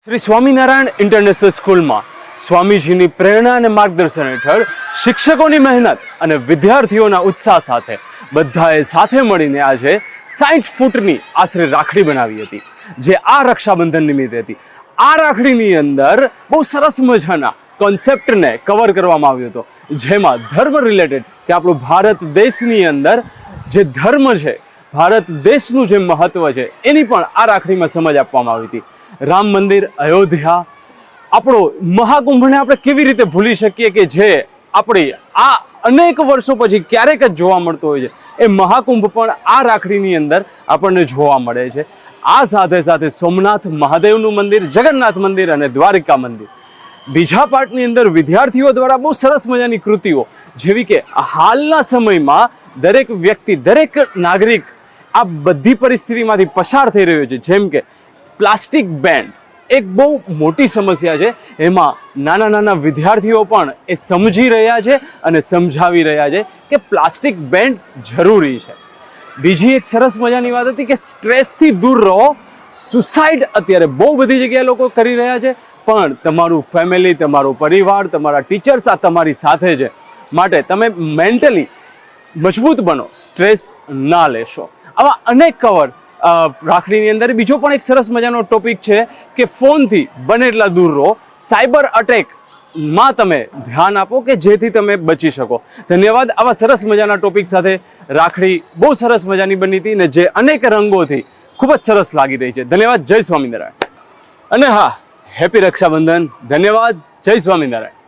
Shri Swaminarayan international સ્કૂલમાં સ્વામીજીની પ્રેરણા અને માર્ગદર્શન હેઠળ શિક્ષકોની મહેનત અને વિદ્યાર્થીઓના ઉત્સાહ સાથે બધાએ સાથે મળીને આજે 60 ફૂટની આશરે રાખડી બનાવી હતી, જે આ રક્ષાબંધન નિમિત્તે હતી. આ રાખડીની અંદર બહુ સરસ મજાના કોન્સેપ્ટને કવર કરવામાં આવ્યો હતો, જેમાં ધર્મ રિલેટેડ કે આપણું ભારત દેશની અંદર જે ધર્મ છે, ભારત દેશનું જે મહત્વ છે એની પણ આ રાખડીમાં સમજ આપવામાં આવી હતી. રામ મંદિર, અયોધ્યા, આપણો મહાકુંભને આપણે કેવી રીતે ભૂલી શકીએ કે જે આપણી આ અનેક વર્ષો પછી ક્યારેક જ જોવા મળતો હોય છે. એ મહાકુંભ પણ આ રાખડીની અંદર આપણને જોવા મળે છે. આ સાથે સાથે સોમનાથ મહાદેવનું મંદિર, જગન્નાથ મંદિર અને દ્વારિકા મંદિર. બીજા પાર્ટની અંદર વિદ્યાર્થીઓ દ્વારા બહુ સરસ મજાની કૃતિઓ, જેવી કે હાલના સમયમાં દરેક વ્યક્તિ, દરેક નાગરિક આ બધી પરિસ્થિતિમાંથી પસાર થઈ રહ્યો છે. જેમ કે પ્લાસ્ટિક બેન એક બહુ મોટી સમસ્યા છે, એમાં નાના નાના વિદ્યાર્થીઓ પણ એ સમજી રહ્યા છે અને સમજાવી રહ્યા છે કે પ્લાસ્ટિક બેન જરૂરી છે. બીજી એક સરસ મજાની વાત હતી કે સ્ટ્રેસથી દૂર રહો. સુસાઇડ અત્યારે બહુ બધી જગ્યાએ લોકો કરી રહ્યા છે, પણ તમારું ફેમિલી, તમારો પરિવાર, તમારા ટીચર્સ આ તમારી સાથે છે, માટે તમે મેન્ટલી મજબૂત બનો, સ્ટ્રેસ ના લેશો. આવા અનેક કવર રાખડીની અંદર. બીજો પણ એક સરસ મજાનો ટોપિક છે કે ફોનથી બને એટલા દૂર રહો. સાયબર અટેકમાં તમે ધ્યાન આપો કે જેથી તમે બચી શકો. ધન્યવાદ. આવા સરસ મજાના ટોપિક સાથે રાખડી બહુ સરસ મજાની બની હતી ને જે અનેક રંગોથી ખૂબ જ સરસ લાગી રહી છે. ધન્યવાદ. જય સ્વામિનારાયણ. અને હા, હેપી રક્ષાબંધન. ધન્યવાદ. જય સ્વામિનારાયણ.